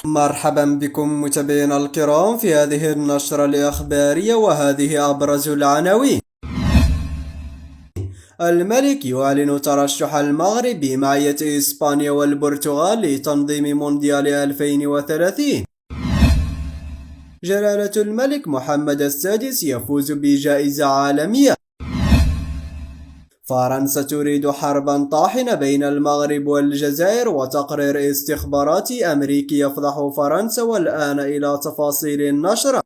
مرحبا بكم متابعينا الكرام في هذه النشرة الإخبارية، وهذه أبرز العناوين. الملك يعلن ترشح المغرب بمعية إسبانيا والبرتغال لتنظيم مونديال 2030. جلالة الملك محمد السادس يفوز بجائزة عالمية. فرنسا تريد حربا طاحنة بين المغرب والجزائر، وتقرير استخباراتي أمريكي يفضح فرنسا. والآن إلى تفاصيل النشرة.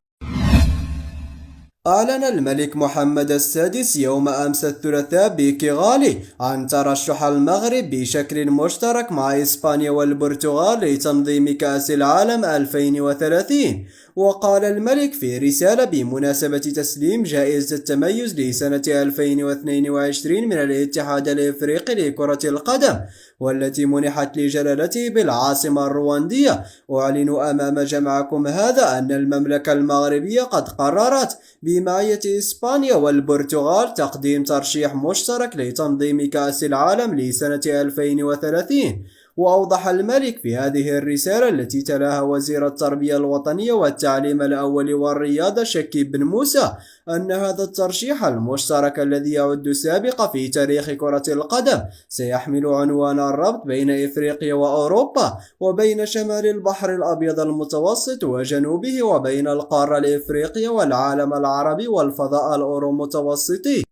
أعلن الملك محمد السادس يوم أمس الثلاثاء بكيغالي عن ترشح المغرب بشكل مشترك مع إسبانيا والبرتغال لتنظيم كأس العالم 2030. وقال الملك في رسالة بمناسبة تسليم جائزة التميز لسنة 2022 من الاتحاد الإفريقي لكرة القدم، والتي منحت لجلالته بالعاصمة الرواندية. أعلن أمام جمعكم هذا أن المملكة المغربية قد قررت بمعية إسبانيا والبرتغال تقديم ترشيح مشترك لتنظيم كأس العالم لسنة 2030. وأوضح الملك في هذه الرسالة التي تلاها وزير التربية الوطنية والتعليم الأول والرياضة شكيب بن موسى أن هذا الترشيح المشترك الذي يعد سابقا في تاريخ كرة القدم سيحمل عنوان الربط بين إفريقيا وأوروبا، وبين شمال البحر الأبيض المتوسط وجنوبه، وبين القارة الإفريقية والعالم العربي والفضاء الأورو-متوسطي.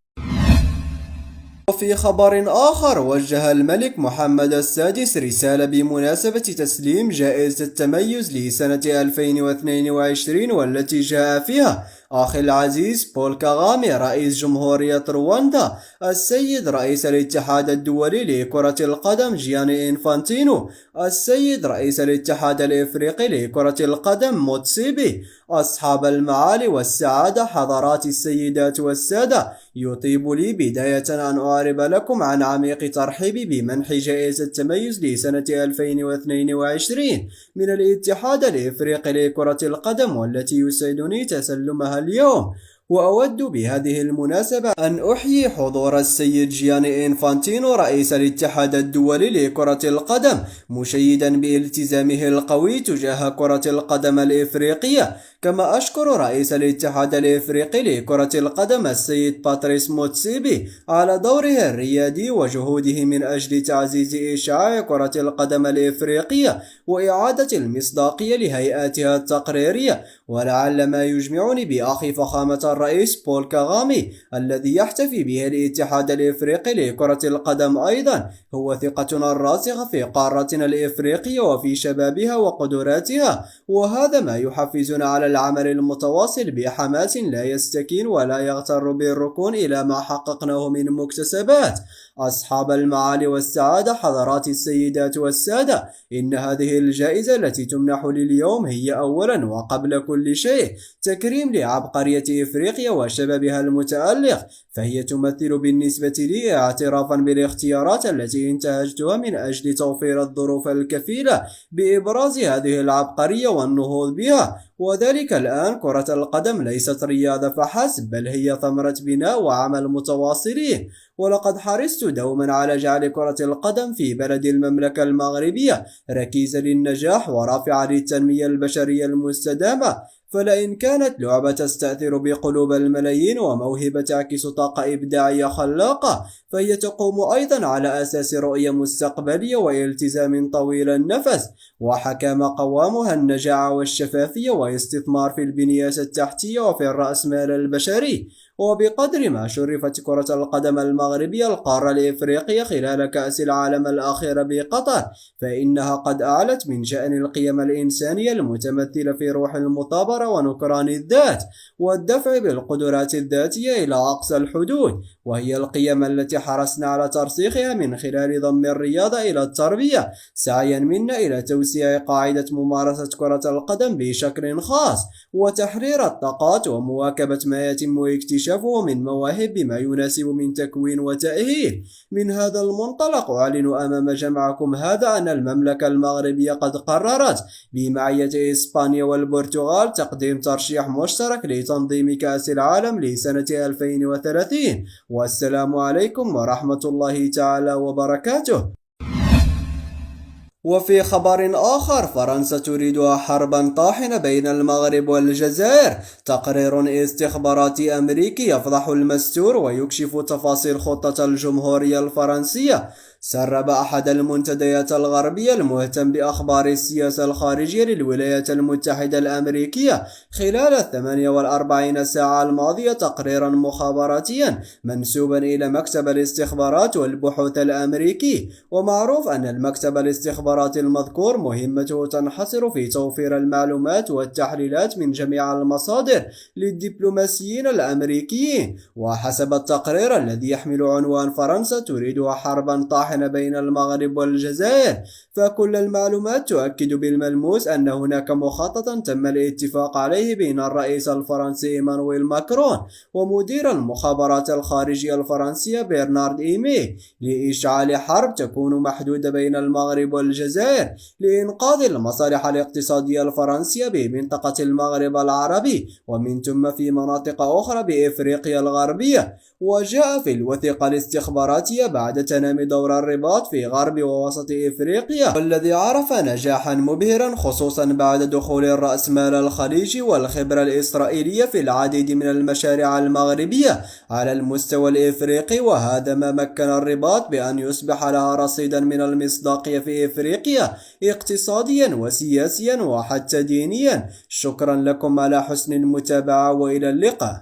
وفي خبر آخر، وجه الملك محمد السادس رسالة بمناسبة تسليم جائزة التميز لسنة 2022، والتي جاء فيها أخي العزيز بول كاغامي رئيس جمهورية رواندا، السيد رئيس الاتحاد الدولي لكرة القدم جياني إنفانتينو، السيد رئيس الاتحاد الإفريقي لكرة القدم موتسيبي. أصحاب المعالي والسعادة، حضرات السيدات والسادة، يطيب لي بداية أن أعرب لكم عن عميق ترحيبي بمنح جائزة التميز لسنة 2022 من الاتحاد الإفريقي لكرة القدم، والتي يسعدني تسلمها اليوم. وأود بهذه المناسبة أن أحيي حضور السيد جياني إنفانتينو رئيس الاتحاد الدولي لكرة القدم، مشيدا بالتزامه القوي تجاه كرة القدم الإفريقية. كما أشكر رئيس الاتحاد الإفريقي لكرة القدم السيد باتريس موتسيبي على دوره الريادي وجهوده من أجل تعزيز إشعاع كرة القدم الإفريقية وإعادة المصداقية لهيئاتها التقريرية. ولعل ما يجمعني بأخي فخامة الرئيس بول كاغامي الذي يحتفي به الاتحاد الإفريقي لكرة القدم أيضا هو ثقتنا الراسخة في قارتنا الإفريقية وفي شبابها وقدراتها، وهذا ما يحفزنا على العمل المتواصل بحماس لا يستكين ولا يغتر بالركون إلى ما حققناه من مكتسبات. أصحاب المعالي والسعادة، حضرات السيدات والسادة، إن هذه الجائزة التي تمنح لي اليوم هي أولا وقبل كل شيء تكريم لعبقرية إفريقيا وشبابها المتألق، فهي تمثل بالنسبة لي اعترافا بالاختيارات التي انتهجتها من أجل توفير الظروف الكفيلة بإبراز هذه العبقرية والنهوض بها. وذلك الآن كرة القدم ليست رياضة فحسب، بل هي ثمرة بناء وعمل متواصلين. ولقد حرصت دوما على جعل كرة القدم في بلد المملكة المغربية ركيزة للنجاح ورافعة للتنمية البشرية المستدامة. فلئن كانت لعبة تستأثر بقلوب الملايين وموهبة تعكس طاقة إبداعية خلاقة، فهي تقوم أيضا على أساس رؤية مستقبلية والتزام طويل النفس، وحكم قوامها النجاعة والشفافية واستثمار في البنيات التحتية وفي الرأسمال البشري. وبقدر ما شرفت كرة القدم المغربية القارة الإفريقية خلال كأس العالم الأخير بقطر، فإنها قد أعلت من شأن القيم الإنسانية المتمثلة في روح المثابرة ونكران الذات والدفع بالقدرات الذاتية إلى أقصى الحدود، وهي القيم التي حرصنا على ترسيخها من خلال ضم الرياضة إلى التربية، سعيا منا إلى توسيع قاعدة ممارسة كرة القدم بشكل خاص، وتحرير الطاقات ومواكبة ما يتم اكتشافه من مواهب بما يناسب من تكوين وتأهيل. من هذا المنطلق أعلن أمام جمعكم هذا أن المملكة المغربية قد قررت بمعية إسبانيا والبرتغال تقديم ترشيح مشترك لتنظيم كأس العالم لسنة 2030. والسلام عليكم ورحمة الله تعالى وبركاته. وفي خبر آخر، فرنسا تريد حربا طاحنة بين المغرب والجزائر. تقرير استخباراتي أمريكي يفضح المستور ويكشف تفاصيل خطة الجمهورية الفرنسية. سرب أحد المنتديات الغربية المهتم بأخبار السياسة الخارجية للولايات المتحدة الأمريكية خلال 48 ساعة الماضية تقريرا مخابراتيا منسوبا إلى مكتب الاستخبارات والبحوث الأمريكي. ومعروف أن المكتب الاستخباراتي المذكور مهمته تنحصر في توفير المعلومات والتحليلات من جميع المصادر للدبلوماسيين الأمريكيين. وحسب التقرير الذي يحمل عنوان فرنسا تريد حربا طاحنة بين المغرب والجزائر، فكل المعلومات تؤكد بالملموس أن هناك مخططا تم الاتفاق عليه بين الرئيس الفرنسي إيمانويل ماكرون ومدير المخابرات الخارجية الفرنسية برنارد إيمي لإشعال حرب تكون محدودة بين المغرب والجزائر لإنقاذ المصالح الاقتصادية الفرنسية بمنطقة المغرب العربي ومن ثم في مناطق أخرى بإفريقيا الغربية. وجاء في الوثيقة الاستخباراتية بعد تنامي دور الرباط في غرب ووسط إفريقيا، والذي عرف نجاحا مبهرا خصوصا بعد دخول الرأسمال الخليجي والخبرة الإسرائيلية في العديد من المشاريع المغربية على المستوى الإفريقي. وهذا ما مكن الرباط بأن يصبح لها رصيدا من المصداقية في إفريقيا اقتصاديا وسياسيا وحتى دينيا. شكرا لكم على حسن المتابعة، وإلى اللقاء.